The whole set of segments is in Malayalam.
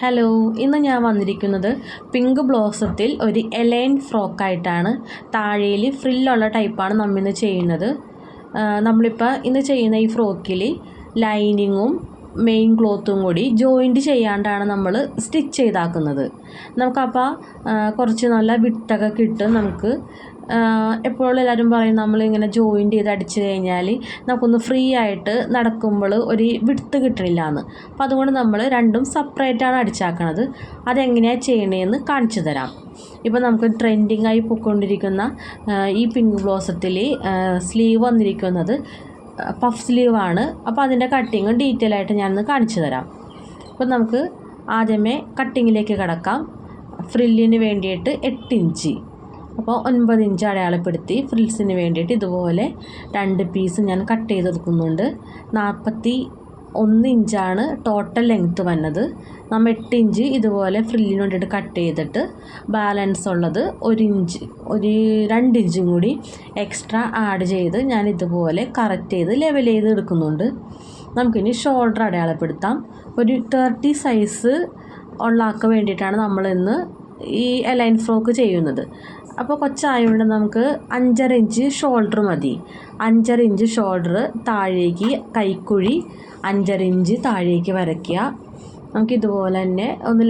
ഹലോ, ഇന്ന് ഞാൻ വന്നിരിക്കുന്നത് പിങ്ക് ബ്ലോസത്തിൽ ഒരു എലൈൻ ഫ്രോക്കായിട്ടാണ്. താഴേൽ ഫ്രില്ലുള്ള ടൈപ്പാണ് നമ്മളിന്ന് ചെയ്യുന്നത്. നമ്മളിപ്പോൾ ഇന്ന് ചെയ്യുന്ന ഈ ഫ്രോക്കിൽ ലൈനിങ്ങും മെയിൻ ക്ലോത്തും കൂടി ജോയിൻറ്റ് ചെയ്യാണ്ടാണ് നമ്മൾ സ്റ്റിച്ച് ചെയ്താക്കുന്നത്. നമുക്കപ്പോൾ കുറച്ച് നല്ല വിട്ടൊക്കെ കിട്ടും. നമുക്ക് എപ്പോഴും എല്ലാവരും പറയും നമ്മളിങ്ങനെ ജോയിൻറ്റ് ചെയ്ത് അടിച്ച് കഴിഞ്ഞാൽ നമുക്കൊന്ന് ഫ്രീ ആയിട്ട് നടക്കുമ്പോൾ ഒരു വിട്ട് കിട്ടണില്ല എന്ന്. അപ്പോൾ അതുകൊണ്ട് നമ്മൾ രണ്ടും സെപ്പറേറ്റാണ് അടിച്ചാക്കണത്. അതെങ്ങനെയാണ് ചെയ്യണതെന്ന് കാണിച്ചു തരാം. ഇപ്പോൾ നമുക്ക് ട്രെൻഡിങ് ആയി പോയിക്കൊണ്ടിരിക്കുന്ന ഈ പിങ്ക് ബ്ലോസത്തിൽ സ്ലീവ് വന്നിരിക്കുന്നത് പഫ് സ്ലീവാണ്. അപ്പോൾ അതിൻ്റെ കട്ടിങ്ങും ഡീറ്റെയിൽ ആയിട്ട് ഞാനൊന്ന് കാണിച്ചു തരാം. അപ്പോൾ നമുക്ക് ആദ്യമേ കട്ടിങ്ങിലേക്ക് കിടക്കാം. ഫ്രില്ലിന് വേണ്ടിയിട്ട് 8 ഇഞ്ച്, അപ്പോൾ 9 ഇഞ്ച് അടയാളപ്പെടുത്തി ഫ്രിൽസിന് വേണ്ടിയിട്ട് ഇതുപോലെ 2 പീസ് ഞാൻ കട്ട് ചെയ്തെടുക്കുന്നുണ്ട്. 41 ഇഞ്ചാണ് ടോട്ടൽ ലെങ്ത്ത് വന്നത്. നമ്മൾ 8 ഇഞ്ച് ഇതുപോലെ ഫ്രില്ലിന് വേണ്ടിയിട്ട് കട്ട് ചെയ്തിട്ട് ബാലൻസ് ഉള്ളത് 1 ഇഞ്ച് 2 ഇഞ്ചും കൂടി എക്സ്ട്രാ ആഡ് ചെയ്ത് ഞാൻ ഇതുപോലെ കറക്റ്റ് ചെയ്ത് ലെവൽ ചെയ്ത് എടുക്കുന്നുണ്ട്. നമുക്കിനി ഷോൾഡർ അടയാളപ്പെടുത്താം. ഒരു 30 സൈസ് ഉള്ള ആൾക്ക് വേണ്ടിയിട്ടാണ് നമ്മളിന്ന് ഈ എലൈൻ ഫ്രോക്ക് ചെയ്യുന്നത്. അപ്പോൾ കൊച്ചായതുകൊണ്ട് നമുക്ക് 5.5 ഇഞ്ച് ഷോൾഡർ മതി. 5.5 ഇഞ്ച് ഷോൾഡർ താഴേക്ക് കൈക്കുഴി 5.5 ഇഞ്ച് താഴേക്ക് വരയ്ക്കുക. നമുക്കിതുപോലെ തന്നെ ഒന്ന്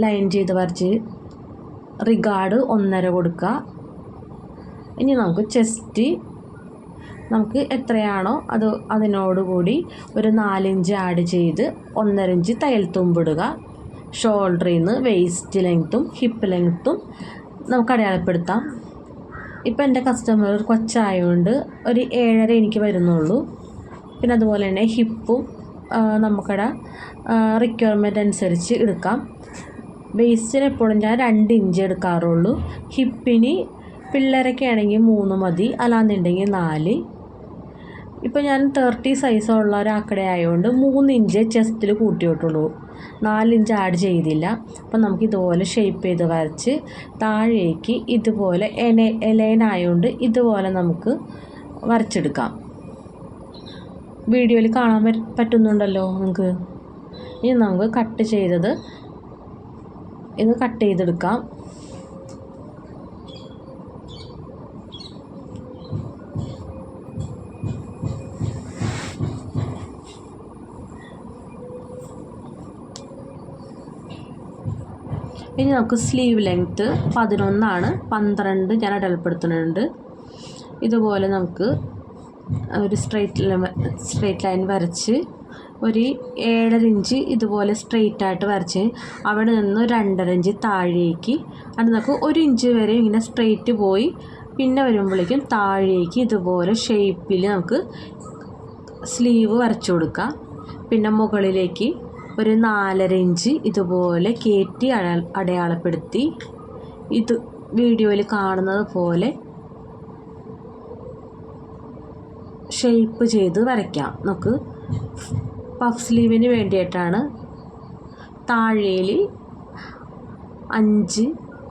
ലൈൻ ചെയ്ത് വരച്ച് റിഗാർഡ് 1.5 കൊടുക്കുക. ഇനി നമുക്ക് ചെസ്റ്റ് നമുക്ക് എത്രയാണോ അതിനോടുകൂടി ഒരു 4 ഇഞ്ച് ആഡ് ചെയ്ത് 1.5 ഇഞ്ച് തയ്യൽ തുമ്പിടുക. ഷോൾഡറിൽ നിന്ന് വെയ്സ്റ്റ് ലെങ്ത്തും ഹിപ്പ് ലെങ്ത്തും നമുക്ക് അടയാളപ്പെടുത്താം. ഇപ്പോൾ എൻ്റെ കസ്റ്റമർ കൊച്ചായതുകൊണ്ട് ഒരു 7.5 എനിക്ക് വരുന്നുള്ളൂ. പിന്നെ അതുപോലെ തന്നെ ഹിപ്പും നമുക്കടെ റിക്വയർമെൻറ്റ് അനുസരിച്ച് എടുക്കാം. വെയ്സ്റ്റിന് എപ്പോഴും ഞാൻ 2 ഇഞ്ച് എടുക്കാറുള്ളൂ. ഹിപ്പിന് പിള്ളേരൊക്കെ ആണെങ്കിൽ 3 മതി, അല്ലാന്നുണ്ടെങ്കിൽ 4. ഇപ്പോൾ ഞാൻ 30 സൈസുള്ള ഒരാക്കടെ ആയതുകൊണ്ട് 3 ഇഞ്ച് ചെസ്റ്റിൽ കൂട്ടിയിട്ടുള്ളൂ, 4 ഇഞ്ച് ആഡ് ചെയ്തില്ല. അപ്പം നമുക്ക് ഇതുപോലെ ഷേപ്പ് ചെയ്ത് വരച്ച് താഴേക്ക് ഇതുപോലെ എലൈൻ ആയതുകൊണ്ട് ഇതുപോലെ നമുക്ക് വരച്ചെടുക്കാം. വീഡിയോയിൽ കാണാൻ പറ്റുന്നുണ്ടല്ലോ നിങ്ങൾക്ക്. ഇനി നമുക്ക് കട്ട് ചെയ്തെടുക്കാം. ഇനി നമുക്ക് സ്ലീവ് ലെങ്ത്ത് 11 ആണ്, 12 ഞാൻ അടയാളപ്പെടുത്തുന്നുണ്ട്. ഇതുപോലെ നമുക്ക് ഒരു സ്ട്രെയിറ്റ് ലൈൻ വരച്ച് ഒരു 7.5 ഇഞ്ച് ഇതുപോലെ സ്ട്രെയിറ്റ് ആയിട്ട് വരച്ച് അവിടെ നിന്ന് 2.5 ഇഞ്ച് താഴേക്ക് അത് നമുക്ക് 1 ഇഞ്ച് വരെ ഇങ്ങനെ സ്ട്രെയിറ്റ് പോയി പിന്നെ വരുമ്പോഴേക്കും താഴേക്ക് ഇതുപോലെ ഷേപ്പിൽ നമുക്ക് സ്ലീവ് വരച്ചു കൊടുക്കാം. പിന്നെ മുകളിലേക്ക് ഒരു 4.5 ഇഞ്ച് ഇതുപോലെ കയറ്റി അടയാളപ്പെടുത്തി ഇത് വീഡിയോയിൽ കാണുന്നത് പോലെ ഷേപ്പ് ചെയ്ത് വരയ്ക്കാം. നമുക്ക് പഫ് സ്ലീവിന് വേണ്ടിയിട്ടാണ്. താഴേൽ 5,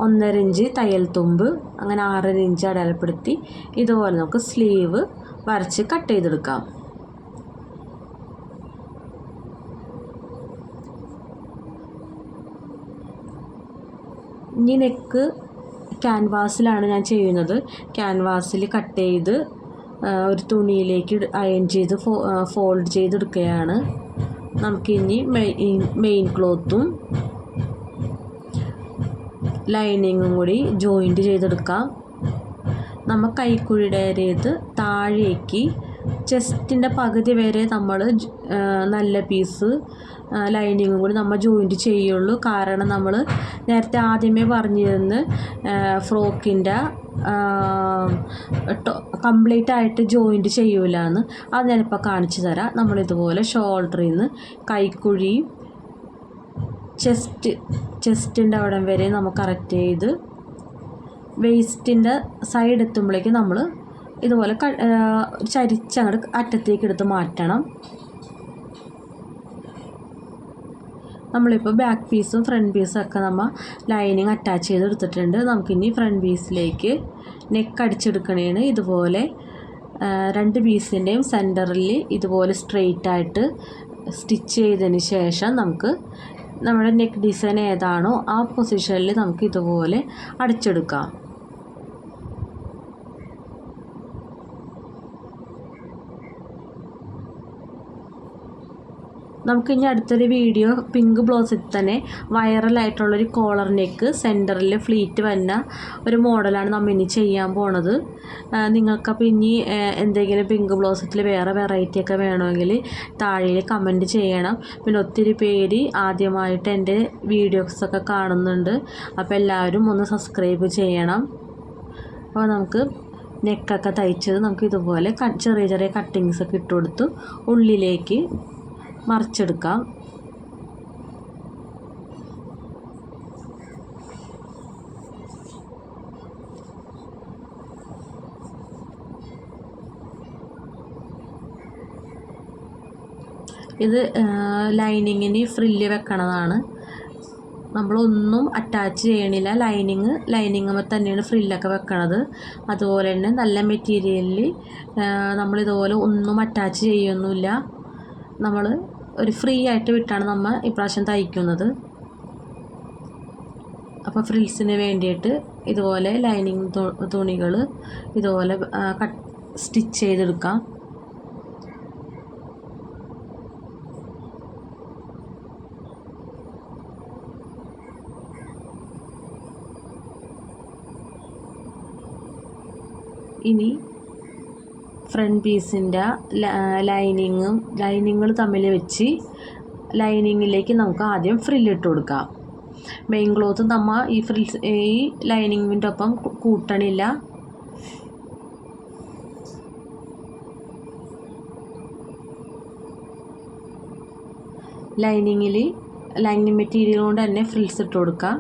1.5 ഇഞ്ച് തയ്യൽ തുമ്പ്, അങ്ങനെ 6.5 ഇഞ്ച് അടയാളപ്പെടുത്തി ഇതുപോലെ നമുക്ക് സ്ലീവ് വരച്ച് കട്ട് ചെയ്തെടുക്കാം. ഇനി നെക്ക് ക്യാൻവാസിലാണ് ഞാൻ ചെയ്യുന്നത്. ക്യാൻവാസിൽ കട്ട് ചെയ്ത് ഒരു തുണിയിലേക്ക് അയൺ ചെയ്ത് ഫോൾഡ് ചെയ്തെടുക്കുകയാണ്. നമുക്കിനി മെയിൻ ക്ലോത്തും ലൈനിങ്ങും കൂടി ജോയിൻറ്റ് ചെയ്തെടുക്കാം. നമ്മൾ കൈക്കുഴിയുടെ ഏരിയത്ത് താഴേക്ക് ചെസ്റ്റിൻ്റെ പകുതി വരെ നമ്മൾ നല്ല പീസ് ലൈനിങ്ങും കൂടി നമ്മൾ ജോയിൻറ്റ് ചെയ്യുള്ളൂ. കാരണം നമ്മൾ നേരത്തെ ആദ്യമേ പറഞ്ഞിരുന്നു ഫ്രോക്കിൻ്റെ കംപ്ലീറ്റ് ആയിട്ട് ജോയിൻറ്റ് ചെയ്യൂല എന്ന്. അത് ഞാനിപ്പോൾ കാണിച്ചു തരാം. നമ്മളിതുപോലെ ഷോൾഡറിൽ നിന്ന് കൈക്കുഴി ചെസ്റ്റിൻ്റെ അവിടം വരെ നമ്മൾ കറക്റ്റ് ചെയ്ത് വെയ്സ്റ്റിൻ്റെ സൈഡ് എത്തുമ്പോഴേക്കും നമ്മൾ ഇതുപോലെ ചരിച്ചങ്ങോട്ട് അറ്റത്തേക്ക് എടുത്ത് മാറ്റണം. നമ്മളിപ്പോൾ ബാക്ക് പീസും ഫ്രണ്ട് പീസും ഒക്കെ നമ്മൾ ലൈനിങ് അറ്റാച്ച് ചെയ്ത് എടുത്തിട്ടുണ്ട്. നമുക്കിനി ഫ്രണ്ട് പീസിലേക്ക് നെക്ക് അടിച്ചെടുക്കണേന് ഇതുപോലെ 2 പീസിൻ്റെയും സെൻറ്ററിൽ ഇതുപോലെ സ്ട്രെയിറ്റ് ആയിട്ട് സ്റ്റിച്ച് ചെയ്തതിന് ശേഷം നമുക്ക് നമ്മുടെ നെക്ക് ഡിസൈൻ ഏതാണോ ആ പൊസിഷനിൽ നമുക്ക് ഇതുപോലെ അടിച്ചെടുക്കാം. നമുക്കിനി അടുത്തൊരു വീഡിയോ പിങ്ക് ബ്ലൗസിൽ തന്നെ വൈറലായിട്ടുള്ളൊരു കോളർ നെക്ക് സെൻറ്ററിൽ ഫ്ലീറ്റ് വരുന്ന ഒരു മോഡലാണ് നമ്മൾ ഇനി ചെയ്യാൻ പോണത്. നിങ്ങൾക്കപ്പോൾ ഇനി എന്തെങ്കിലും പിങ്ക് ബ്ലൗസിൽ വേറെ വെറൈറ്റി ഒക്കെ വേണമെങ്കിൽ താഴെ കമൻറ്റ് ചെയ്യണം. പിന്നെ ഒത്തിരി പേര് ആദ്യമായിട്ട് എൻ്റെ വീഡിയോസൊക്കെ കാണുന്നുണ്ട്. അപ്പോൾ എല്ലാവരും ഒന്ന് സബ്സ്ക്രൈബ് ചെയ്യണം. അപ്പോൾ നമുക്ക് നെക്കൊക്കെ തയ്ച്ചത് നമുക്ക് ഇതുപോലെ ചെറിയ ചെറിയ കട്ടിങ്സൊക്കെ ഇട്ട് കൊടുത്ത് ഉള്ളിലേക്ക് മറിച്ചെടുക്കാം. ഇത് ലൈനിങ്ങിന് ഫ്രില്ല് വെക്കണതാണ്. നമ്മളൊന്നും അറ്റാച്ച് ചെയ്യണില്ല. ലൈനിങ്ങുമ്പോൾ തന്നെയാണ് ഫ്രില്ലൊക്കെ വെക്കണത്. അതുപോലെ തന്നെ നല്ല മെറ്റീരിയലിൽ നമ്മളിതുപോലെ ഒന്നും അറ്റാച്ച് ചെയ്യൊന്നുമില്ല. നമ്മൾ ഒരു ഫ്രീ ആയിട്ട് വിട്ടാണ് നമ്മൾ ഇപ്രാവശ്യം തയ്ക്കുന്നത്. അപ്പോൾ ഫ്രിൽസിന് വേണ്ടിയിട്ട് ഇതുപോലെ ലൈനിങ് തുണികൾ ഇതുപോലെ സ്റ്റിച്ച് ചെയ്തെടുക്കാം. ഇനി ഫ്രണ്ട് പീസിൻ്റെ ലൈനിങ്ങൾ തമ്മിൽ വെച്ച് ലൈനിങ്ങിലേക്ക് നമുക്ക് ആദ്യം ഫ്രില്ലിട്ട് കൊടുക്കാം. മെയിൻ ക്ലോത്ത് നമ്മൾ ഈ ലൈനിങ്ങിൻ്റെ ഒപ്പം കൂട്ടണില്ല. ലൈനിങ് മെറ്റീരിയൽ കൊണ്ട് തന്നെ ഫ്രിൽസ് ഇട്ട് കൊടുക്കാം.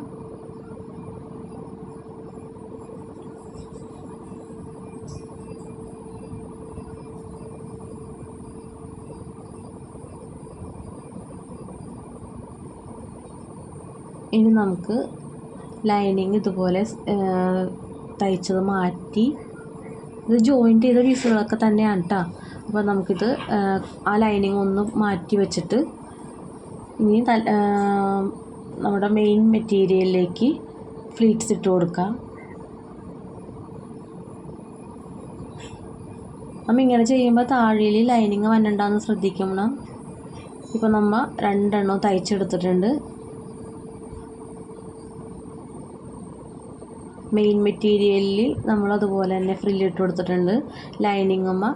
ഇനി നമുക്ക് ലൈനിങ് ഇതുപോലെ തയ്ച്ചത് മാറ്റി ഇത് ജോയിൻറ്റ് ചെയ്ത പീസുകളൊക്കെ തന്നെയാണ് കേട്ടോ. അപ്പോൾ നമുക്കിത് ആ ലൈനിങ് ഒന്ന് മാറ്റി വെച്ചിട്ട് ഇനി നമ്മുടെ മെയിൻ മെറ്റീരിയലിലേക്ക് ഫ്ലീറ്റ്സ് ഇട്ട് കൊടുക്കാം. നമ്മൾ ഇങ്ങനെ ചെയ്യുമ്പോൾ താഴെയിൽ ലൈനിങ് വന്നിട്ടുണ്ടാകുന്ന ശ്രദ്ധിക്കണം. ഇപ്പോൾ നമ്മൾ 2 എണ്ണം തയ്ച്ചെടുത്തിട്ടുണ്ട്. മെയിൻ മെറ്റീരിയലിൽ നമ്മളതുപോലെ തന്നെ ഫ്രില്ലിട്ട് കൊടുത്തിട്ടുണ്ട്. ലൈനിങ്ങുമ്പോൾ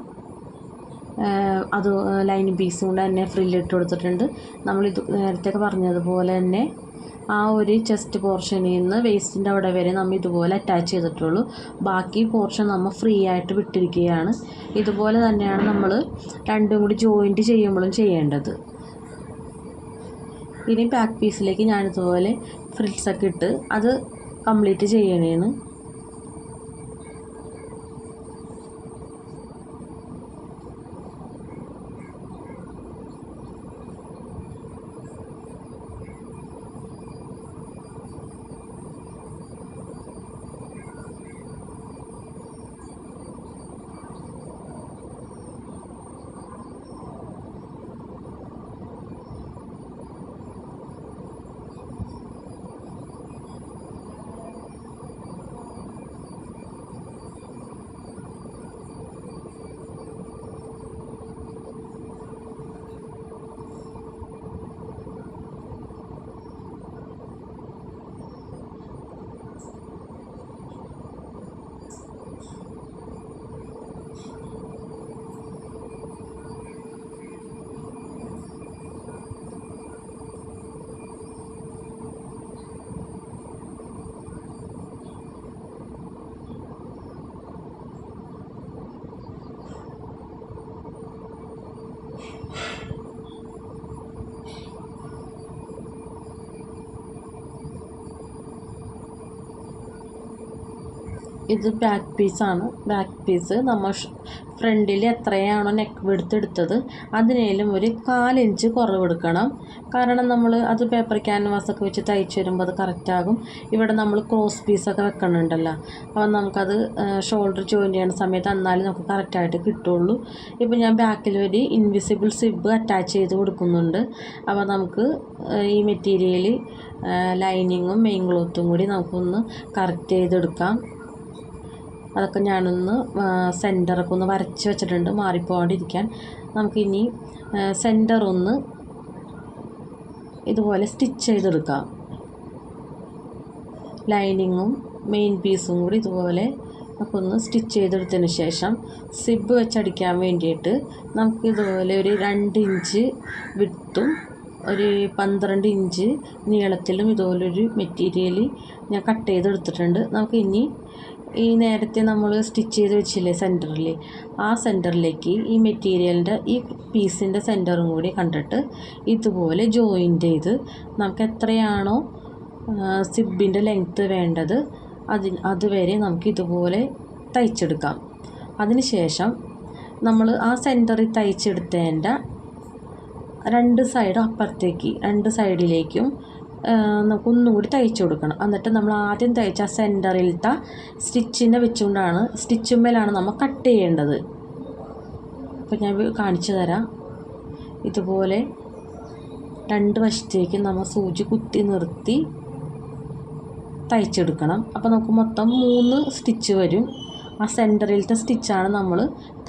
അത് ലൈനിങ് പീസും കൊണ്ട് തന്നെ ഫ്രില്ലിട്ട് കൊടുത്തിട്ടുണ്ട്. നമ്മളിത് നേരത്തെ പറഞ്ഞതുപോലെ തന്നെ ആ ഒരു ചെസ്റ്റ് പോർഷനിൽ നിന്ന് വേസ്റ്റിൻ്റെ അവിടെ വരെ നമ്മൾ ഇതുപോലെ അറ്റാച്ച് ചെയ്തിട്ടുള്ളൂ. ബാക്കി പോർഷൻ നമ്മൾ ഫ്രീ ആയിട്ട് വിട്ടിരിക്കുകയാണ്. ഇതുപോലെ തന്നെയാണ് നമ്മൾ രണ്ടും കൂടി ജോയിൻറ്റ് ചെയ്യുമ്പോഴും ചെയ്യേണ്ടത്. ഇനി ബാക്ക് പീസിലേക്ക് ഞാനിതുപോലെ ഫ്രിൽസൊക്കെ ഇട്ട് അത് കംപ്ലീറ്റ് ചെയ്യണേണ്. ഇത് ബാക്ക് പീസാണ്. ബാക്ക് പീസ് നമ്മൾ ഫ്രണ്ടിൽ എത്രയാണോ നെക്ക് വിഡ്ത്ത് എടുത്തത് അതിനേലും ഒരു 4 ഇഞ്ച് കുറവെടുക്കണം. കാരണം നമ്മൾ അത് പേപ്പർ ക്യാൻവാസൊക്കെ വെച്ച് തയ്ച്ച് വരുമ്പോൾ അത് കറക്റ്റാകും. ഇവിടെ നമ്മൾ ക്രോസ് പീസൊക്കെ വെക്കണുണ്ടല്ലോ, അപ്പോൾ നമുക്കത് ഷോൾഡർ ജോയിൻ ചെയ്യുന്ന സമയത്ത് എന്നാലും നമുക്ക് കറക്റ്റായിട്ട് കിട്ടുള്ളൂ. ഇപ്പോൾ ഞാൻ ബാക്കിൽ ഒരു ഇൻവിസിബിൾ സിബ് അറ്റാച്ച് ചെയ്ത് കൊടുക്കുന്നുണ്ട്. അപ്പോൾ നമുക്ക് ഈ മെറ്റീരിയൽ ലൈനിങ്ങും മെയിൻ ക്ലോത്തും കൂടി നമുക്കൊന്ന് കറക്റ്റ് ചെയ്തെടുക്കാം. അതൊക്കെ ഞാനൊന്ന് സെൻറ്ററൊക്കെ ഒന്ന് വരച്ച് വെച്ചിട്ടുണ്ട് മാറിപ്പോകാണ്ടിരിക്കാൻ. നമുക്കിനി സെൻറ്റർ ഒന്ന് ഇതുപോലെ സ്റ്റിച്ച് ചെയ്തെടുക്കാം. ലൈനിങ്ങും മെയിൻ പീസും കൂടി ഇതുപോലെ നമുക്ക് ഒന്ന് സ്റ്റിച്ച് ചെയ്തെടുത്തതിന് ശേഷം സിബ് വെച്ചടിക്കാൻ വേണ്ടിയിട്ട് നമുക്ക് ഇതുപോലെ ഒരു 2 ഇഞ്ച് വിഡ്ത്തും ഒരു 12 ഇഞ്ച് നീളത്തിലും ഇതുപോലൊരു മെറ്റീരിയൽ ഞാൻ കട്ട് ചെയ്തെടുത്തിട്ടുണ്ട്. നമുക്ക് ഇനി ഈ നേരത്തെ നമ്മൾ സ്റ്റിച്ച് ചെയ്ത് വെച്ചില്ലേ സെൻറ്ററിൽ, ആ സെൻറ്ററിലേക്ക് ഈ മെറ്റീരിയലിൻ്റെ ഈ പീസിൻ്റെ സെൻറ്ററും കൂടി കണ്ടിട്ട് ഇതുപോലെ ജോയിൻ്റ് ചെയ്ത് നമുക്ക് എത്രയാണോ സിബിൻ്റെ ലെങ്ത്ത് വേണ്ടത് അതുവരെ നമുക്ക് ഇതുപോലെ തയ്ച്ചെടുക്കാം. അതിനുശേഷം നമ്മൾ ആ സെൻറ്ററിൽ തയ്ച്ചെടുത്തതിൻ്റെ 2 സൈഡും അപ്പുറത്തേക്ക് 2 സൈഡിലേക്കും നമുക്കൊന്നും കൂടി തയ്ച്ചു കൊടുക്കണം. എന്നിട്ട് നമ്മൾ ആദ്യം തയ്ച്ച സെൻറ്ററിലത്തെ സ്റ്റിച്ചിനെ വെച്ചുകൊണ്ടാണ് സ്റ്റിച്ചുമ്മേലാണ് നമ്മൾ കട്ട് ചെയ്യേണ്ടത്. അപ്പോൾ ഞാൻ കാണിച്ചു തരാം. ഇതുപോലെ 2 വശത്തേക്ക് നമ്മൾ സൂചി കുത്തി നിർത്തി തയ്ച്ചെടുക്കണം. അപ്പോൾ നമുക്ക് മൊത്തം 3 സ്റ്റിച്ച് വരും. ആ സെൻറ്ററിലത്തെ സ്റ്റിച്ചാണ് നമ്മൾ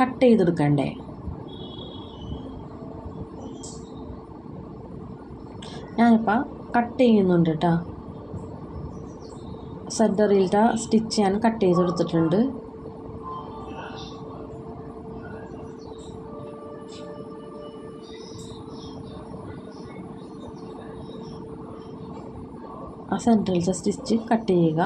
കട്ട് ചെയ്തെടുക്കേണ്ടത്. ഞാനിപ്പോൾ കട്ട് ചെയ്യുന്നുണ്ട് കേട്ടോ. സെൻറ്ററിലത്തെ സ്റ്റിച്ച് ഞാൻ കട്ട് ചെയ്തെടുത്തിട്ടുണ്ട്. ആ സെൻറ്ററിലത്തെ സ്റ്റിച്ച് കട്ട് ചെയ്യുക.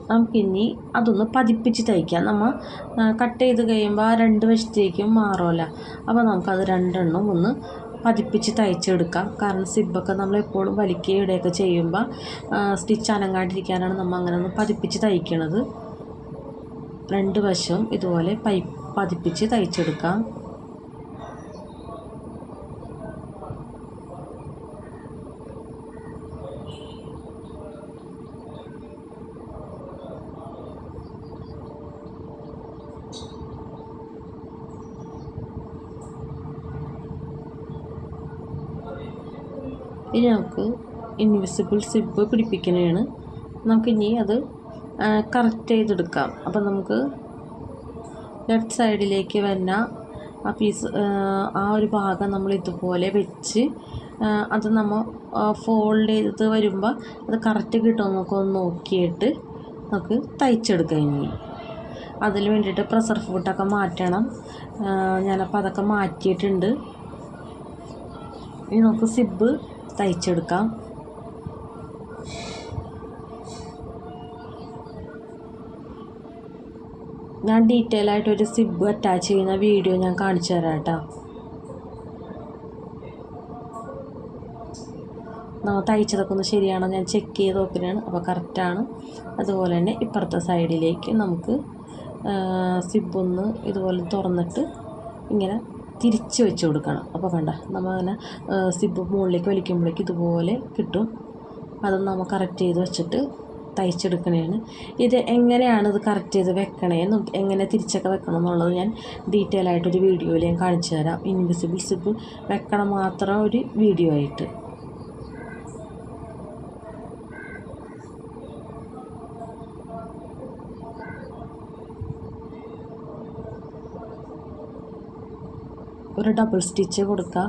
നമുക്കിനി അതൊന്ന് പതിപ്പിച്ച് തയ്ക്കാം. നമ്മൾ കട്ട് ചെയ്ത് കഴിയുമ്പോൾ ആ 2 വശത്തേക്കും മാറുമല്ലോ, അപ്പോൾ നമുക്കത് 2 എണ്ണം ഒന്ന് പതിപ്പിച്ച് തയ്ച്ചെടുക്കാം. കാരണം സിബൊക്കെ നമ്മൾ എപ്പോഴും വലിക്കുകയും ഇടുകയൊക്കെ ചെയ്യുമ്പോൾ സ്റ്റിച്ച് അനങ്ങാണ്ടിരിക്കാനാണ് നമ്മൾ അങ്ങനെ ഒന്ന് പതിപ്പിച്ച് തയ്ക്കണത്. 2 വശവും ഇതുപോലെ പതിപ്പിച്ച് തയ്ച്ചെടുക്കാം. ഇനി നമുക്ക് ഇൻവിസിബിൾ സിബ് പിടിപ്പിക്കുന്നതാണ്. നമുക്കിനി അത് കറക്റ്റ് ചെയ്തെടുക്കാം. അപ്പം നമുക്ക് ലെഫ്റ്റ് സൈഡിലേക്ക് വരുന്ന ആ പീസ് ആ ഒരു ഭാഗം നമ്മൾ ഇതുപോലെ വെച്ച് അത് നമ്മൾ ഫോൾഡ് ചെയ്ത് വരുമ്പോൾ അത് കറക്റ്റ് കിട്ടുമോ നമുക്കൊന്ന് നോക്കിയിട്ട് നമുക്ക് തയ്ച്ചെടുക്കാം. ഇനി അതിന് വേണ്ടിയിട്ട് പ്രഷർ ഫുഡൊക്കെ മാറ്റണം. ഞാനപ്പോൾ അതൊക്കെ മാറ്റിയിട്ടുണ്ട്. ഇനി നമുക്ക് സിബ് തയ്ച്ചെടുക്കാം. ഞാൻ ഡീറ്റെയിൽ ആയിട്ടൊരു സിബ് അറ്റാച്ച് ചെയ്യുന്ന വീഡിയോ ഞാൻ കാണിച്ചു തരാം കേട്ടോ. നമ്മൾ തയ്ച്ചതൊക്കെ ഒന്ന് ശരിയാണോ ഞാൻ ചെക്ക് ചെയ്ത് നോക്കുന്നതാണ്. അപ്പോൾ കറക്റ്റാണ്. അതുപോലെ തന്നെ ഇപ്പുറത്തെ സൈഡിലേക്ക് നമുക്ക് സിബൊന്ന് ഇതുപോലെ തുറന്നിട്ട് ഇങ്ങനെ തിരിച്ച് വെച്ച് കൊടുക്കണം. അപ്പോൾ കണ്ട നമ്മളങ്ങനെ സിബ് മുകളിലേക്ക് വലിക്കുമ്പോഴേക്ക് ഇതുപോലെ കിട്ടും. അതൊന്ന് നമ്മൾ കറക്റ്റ് ചെയ്ത് വെച്ചിട്ട് തയ്ച്ചെടുക്കണതാണ്. ഇത് എങ്ങനെയാണ് ഇത് കറക്റ്റ് ചെയ്ത് വെക്കണേന്നും എങ്ങനെ തിരിച്ചൊക്കെ വെക്കണം എന്നുള്ളത് ഞാൻ ഡീറ്റെയിൽ ആയിട്ടൊരു വീഡിയോയിൽ ഞാൻ കാണിച്ചു തരാം. ഇൻവിസിബിൾ സിബ് വെക്കണം മാത്രം ഒരു വീഡിയോ ആയിട്ട്. ഒരു ഡബിൾ സ്റ്റിച്ച് കൊടുക്കുക.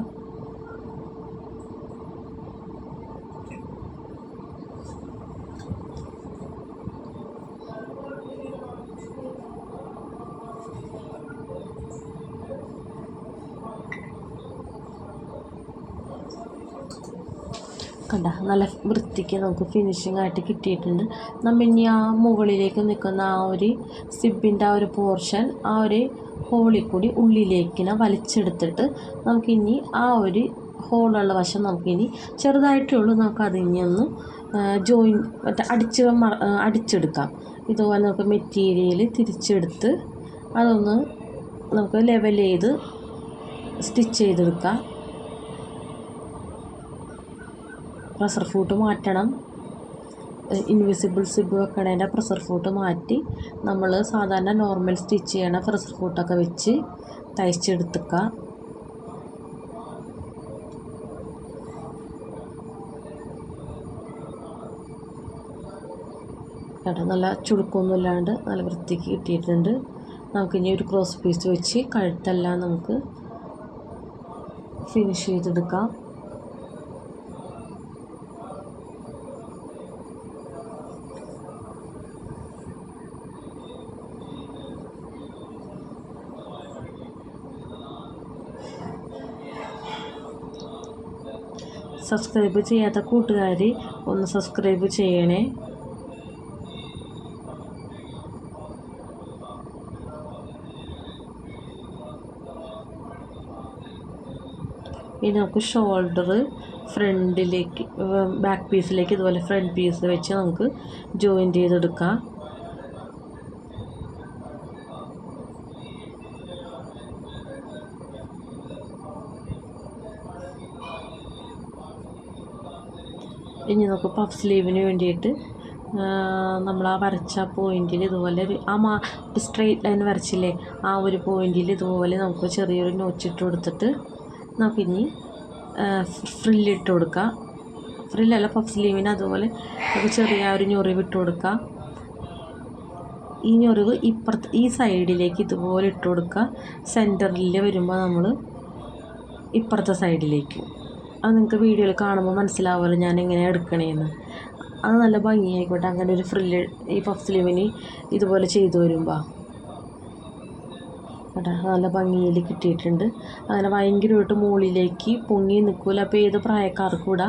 കണ്ട നല്ല വൃത്തിക്ക് നമുക്ക് ഫിനിഷിംഗ് ആയിട്ട് കിട്ടിയിട്ടുണ്ട്. നമ്മൾ ഇനി ആ മുകളിലേക്ക് നിൽക്കുന്ന ആ ഒരു സിബിൻ്റെ ആ ഒരു പോർഷൻ ആ ഒരു ഹോളിൽ കൂടി ഉള്ളിലേക്കിനെ വലിച്ചെടുത്തിട്ട് നമുക്കിനി ആ ഒരു ഹോളുള്ള വശം നമുക്കിനി ചെറുതായിട്ടേ ഉള്ളൂ, നമുക്കതിനി ഒന്ന് അടിച്ചെടുക്കാം. ഇതുപോലെ നമുക്ക് മെറ്റീരിയൽ തിരിച്ചെടുത്ത് അതൊന്ന് നമുക്ക് ലെവൽ ചെയ്ത് സ്റ്റിച്ച് ചെയ്തെടുക്കാം. പ്രഷർ ഫൂട്ട് മാറ്റണം. ഇൻവിസിബിൾ സിബ് വെക്കണേൻ്റെ പ്രഷർ ഫൂട്ട് മാറ്റി നമ്മൾ സാധാരണ നോർമൽ സ്റ്റിച്ച് ചെയ്യണ പ്രഷർ ഫൂട്ടൊക്കെ വെച്ച് തയ്ച്ചെടുത്തുക. കേട്ടോ, നല്ല ചുളുക്കൊന്നും ഇല്ലാണ്ട് നല്ല വൃത്തിക്ക് കിട്ടിയിട്ടുണ്ട്. നമുക്കിനി ഒരു ക്രോസ് പീസ് വെച്ച് കഴുത്തെല്ലാം നമുക്ക് ഫിനിഷ് ചെയ്തെടുക്കാം. സബ്സ്ക്രൈബ് ചെയ്യാത്ത കൂട്ടുകാർ ഒന്ന് സബ്സ്ക്രൈബ് ചെയ്യണേ. ഇനി നമുക്ക് ഷോൾഡർ ഫ്രണ്ടിലേക്ക് ബാക്ക് പീസിലേക്ക് ഇതുപോലെ ഫ്രണ്ട് പീസ് വെച്ച് നമുക്ക് ജോയിൻറ്റ് ചെയ്തെടുക്കാം. ഇനി നമുക്ക് പഫ് സ്ലീവിന് വേണ്ടിയിട്ട് നമ്മൾ ആ വരച്ച പോയിൻറ്റിൽ ഇതുപോലെ ഒരു സ്ട്രെയിറ്റ് ലൈൻ വരച്ചില്ലേ, ആ ഒരു പോയിൻറ്റിൽ ഇതുപോലെ നമുക്ക് ചെറിയൊരു നോച്ചിട്ട് കൊടുത്തിട്ട് നമുക്കിനി ഫ്രില്ലിട്ട് കൊടുക്കാം. ഫ്രില്ലല്ല, പഫ് സ്ലീവിന് അതുപോലെ നമുക്ക് ചെറിയ ഒരു ഞൊറിവ് ഇട്ട് കൊടുക്കാം. ഈ ഞൊറിവ് ഈ സൈഡിലേക്ക് ഇതുപോലെ ഇട്ട് കൊടുക്കുക. സെൻറ്ററിൽ വരുമ്പോൾ നമ്മൾ ഇപ്പുറത്തെ സൈഡിലേക്ക്. അത് നിങ്ങൾക്ക് വീഡിയോയിൽ കാണുമ്പോൾ മനസ്സിലാവുമല്ലോ ഞാൻ എങ്ങനെയാണ് എടുക്കണേന്ന്. അത് നല്ല ഭംഗിയായിക്കോട്ടെ അങ്ങനെ ഒരു ഫ്രില്ല് ഈ പഫ് സ്ലീവിന് ഇതുപോലെ ചെയ്തു വരുമ്പോൾ. കേട്ടോ, നല്ല ഭംഗിയിൽ കിട്ടിയിട്ടുണ്ട്. അങ്ങനെ ഭയങ്കരമായിട്ട് മുകളിലേക്ക് പൊങ്ങി നിൽക്കില്ല. അപ്പോൾ ഏത് പ്രായക്കാർക്ക് കൂടെ,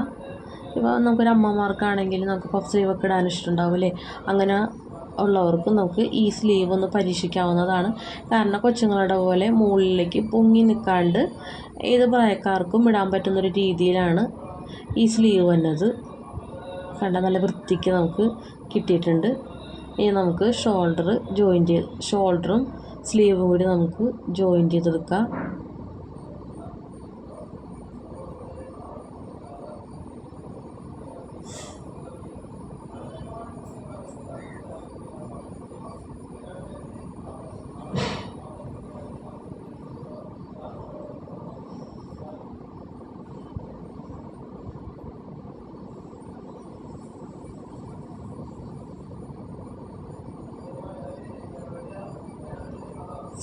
ഇപ്പോൾ നമുക്കൊരു അമ്മമാർക്കാണെങ്കിൽ നമുക്ക് പഫ് സ്ലീവൊക്കെ ഇടാൻ ഇഷ്ടമുണ്ടാവും അല്ലേ, അങ്ങനെ ഉള്ളവർക്ക് നമുക്ക് ഈ സ്ലീവ് ഒന്ന് പരീക്ഷിക്കാവുന്നതാണ്. കാരണം കൊച്ചുങ്ങളുടെ പോലെ മുകളിലേക്ക് പൊങ്ങി നിൽക്കാണ്ട് ഏത് പ്രായക്കാർക്കും ഇടാൻ പറ്റുന്നൊരു രീതിയിലാണ് ഈ സ്ലീവ് വന്നത്. കണ്ട നല്ല വൃത്തിക്ക് നമുക്ക് കിട്ടിയിട്ടുണ്ട്. ഇനി നമുക്ക് ഷോൾഡറും സ്ലീവും കൂടി നമുക്ക് ജോയിൻറ്റ് ചെയ്തെടുക്കാം.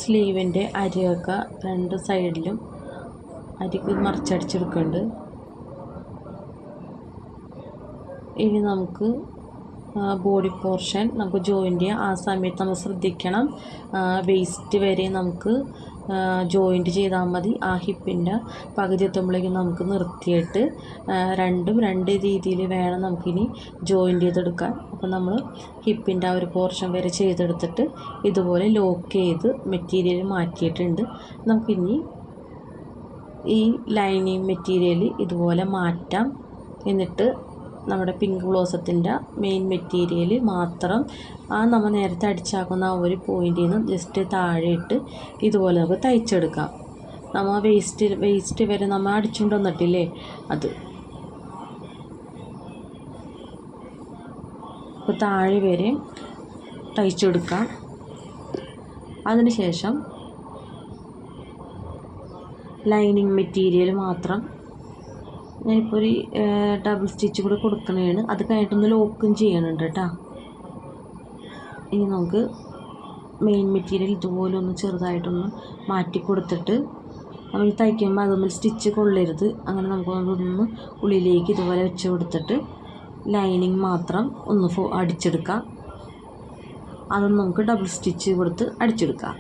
സ്ലീവിൻ്റെ അരിയൊക്കെ രണ്ട് സൈഡിലും അരിക്ക് മറിച്ചടിച്ചെടുക്കുന്നുണ്ട്. ഇനി നമുക്ക് ബോഡി പോർഷൻ നമുക്ക് ജോയിൻ്റ് ചെയ്യാം. ആ സമയത്ത് നമ്മൾ ശ്രദ്ധിക്കണം, വേസ്റ്റ് വരെ നമുക്ക് ജോയിൻ്റ് ചെയ്താൽ മതി. ആ ഹിപ്പിൻ്റെ പകുതി എത്തുമ്പോഴേക്കും നമുക്ക് നിർത്തിയിട്ട് രണ്ട് രീതിയിൽ വേണം നമുക്കിനി ജോയിൻ്റ് ചെയ്തെടുക്കാൻ. അപ്പോൾ നമ്മൾ ഹിപ്പിൻ്റെ ആ ഒരു പോർഷൻ വരെ ചെയ്തെടുത്തിട്ട് ഇതുപോലെ ലോക്ക് ചെയ്ത് മെറ്റീരിയൽ മാറ്റിയിട്ടുണ്ട്. നമുക്കിനി ഈ ലൈനിങ് മെറ്റീരിയൽ ഇതുപോലെ മാറ്റാം. എന്നിട്ട് നമ്മുടെ പിങ്ക് ബ്ലോസത്തിൻ്റെ മെയിൻ മെറ്റീരിയൽ മാത്രം നമ്മൾ നേരത്തെ അടിച്ചാക്കുന്ന ആ ഒരു പോയിൻറ്റിൽ നിന്ന് ജസ്റ്റ് താഴെ ഇട്ട് ഇതുപോലെ നമുക്ക് തയ്ച്ചെടുക്കാം. നമ്മൾ വേസ്റ്റ് വരെ നമ്മൾ അടിച്ചുകൊണ്ട് വന്നിട്ടില്ലേ, അത് ഇപ്പോൾ താഴെ വരെ തയ്ച്ചെടുക്കാം. അതിനുശേഷം ലൈനിങ് മെറ്റീരിയൽ മാത്രം ഞാനിപ്പോൾ ഒരു ഡബിൾ സ്റ്റിച്ച് കൂടെ കൊടുക്കണതാണ്. അത് കഴിഞ്ഞിട്ടൊന്ന് ലോക്കും ചെയ്യണുണ്ട് കേട്ടോ. ഇനി നമുക്ക് മെയിൻ മെറ്റീരിയൽ ഇതുപോലെ ഒന്ന് ചെറുതായിട്ടൊന്ന് മാറ്റി കൊടുത്തിട്ട് നമ്മൾ തയ്ക്കുമ്പോൾ അതൊന്നും സ്റ്റിച്ച് കൊള്ളരുത്. അങ്ങനെ നമുക്ക് അതൊന്ന് ഉള്ളിലേക്ക് ഇതുപോലെ വെച്ച് കൊടുത്തിട്ട് ലൈനിങ് മാത്രം ഒന്ന് അടിച്ചെടുക്കാം. അതൊന്ന് നമുക്ക് ഡബിൾ സ്റ്റിച്ച് കൊടുത്ത് അടിച്ചെടുക്കാം.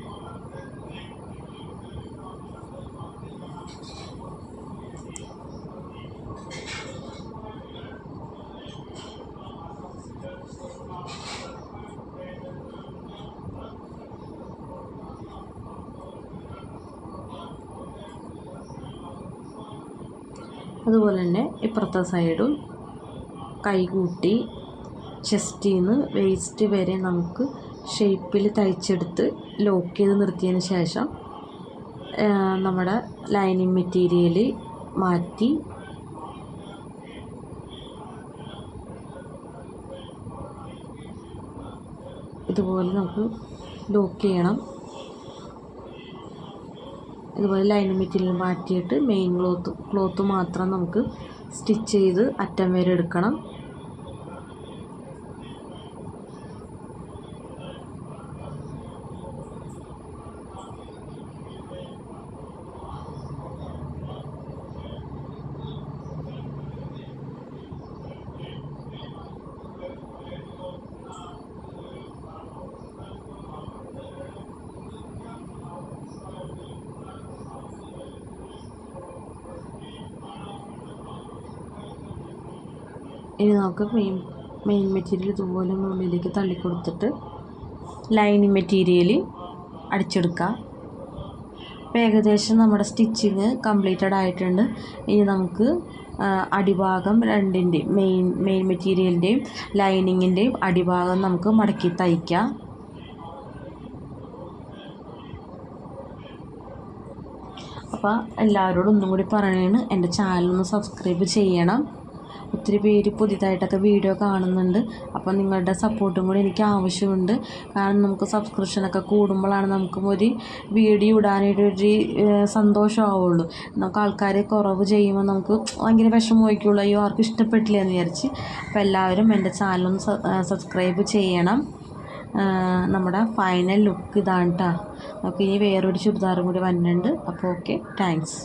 അതുപോലെ തന്നെ ഇപ്പുറത്തെ സൈഡും കൈ കൂട്ടി ചെസ്റ്റിൽ നിന്ന് വേസ്റ്റ് വരെ നമുക്ക് ഷേപ്പിൽ തയ്ച്ചെടുത്ത് ലോക്ക് ചെയ്ത് നിർത്തിയതിന് ശേഷം നമ്മുടെ ലൈനിങ് മെറ്റീരിയൽ മാറ്റി ഇതുപോലെ നമുക്ക് ലോക്ക് ചെയ്യണം. ഇതുപോലെ ലൈനിങ് മെറ്റീരിയൽ മാറ്റിയിട്ട് മെയിൻ ക്ലോത്ത് മാത്രം നമുക്ക് സ്റ്റിച്ച് ചെയ്ത് അറ്റം വരെ എടുക്കണം. ഇനി നമുക്ക് മെയിൻ മെറ്റീരിയൽ ഇതുപോലെ ഉള്ളിലേക്ക് തള്ളി കൊടുത്തിട്ട് ലൈനിങ് മെറ്റീരിയൽ അടിച്ചെടുക്കാം. അപ്പോൾ ഏകദേശം നമ്മുടെ സ്റ്റിച്ചിങ് കംപ്ലീറ്റഡ് ആയിട്ടുണ്ട്. ഇനി നമുക്ക് അടിഭാഗം രണ്ടിൻ്റെയും മെയിൻ മെറ്റീരിയലിൻ്റെയും ലൈനിങ്ങിൻ്റെയും അടിഭാഗം നമുക്ക് മടക്കി തയ്ക്കാം. അപ്പോൾ എല്ലാവരോടും ഒന്നും കൂടി പറയണതാണ്, എൻ്റെ ചാനലൊന്ന് സബ്സ്ക്രൈബ് ചെയ്യണം. ഒത്തിരി പേര് പുതിയതായിട്ടൊക്കെ വീഡിയോ കാണുന്നുണ്ട്. അപ്പോൾ നിങ്ങളുടെ സപ്പോർട്ടും കൂടി എനിക്ക് ആവശ്യമുണ്ട്. കാരണം നമുക്ക് സബ്സ്ക്രിപ്ഷനൊക്കെ കൂടുമ്പോഴാണ് നമുക്കും ഒരു വീഡിയോ ഇടാനായിട്ടൊരു സന്തോഷമാവുള്ളൂ. നമുക്ക് ആൾക്കാർ കുറവ് ചെയ്യുമ്പോൾ നമുക്ക് ഭയങ്കര വിഷമമായിരിക്കുള്ളൂ, അയ്യോ ആർക്കും ഇഷ്ടപ്പെട്ടില്ല എന്ന് വിചാരിച്ച്. അപ്പോൾ എല്ലാവരും എൻ്റെ ചാനലൊന്ന് സബ്സ്ക്രൈബ് ചെയ്യണം. നമ്മുടെ ഫൈനൽ ലുക്ക് ഇതാണ് കേട്ടോ. നമുക്ക് ഇനി വേറൊരു ചുരിദാറും കൂടി വരുന്നുണ്ട്. അപ്പോൾ ഓക്കെ, താങ്ക്സ്.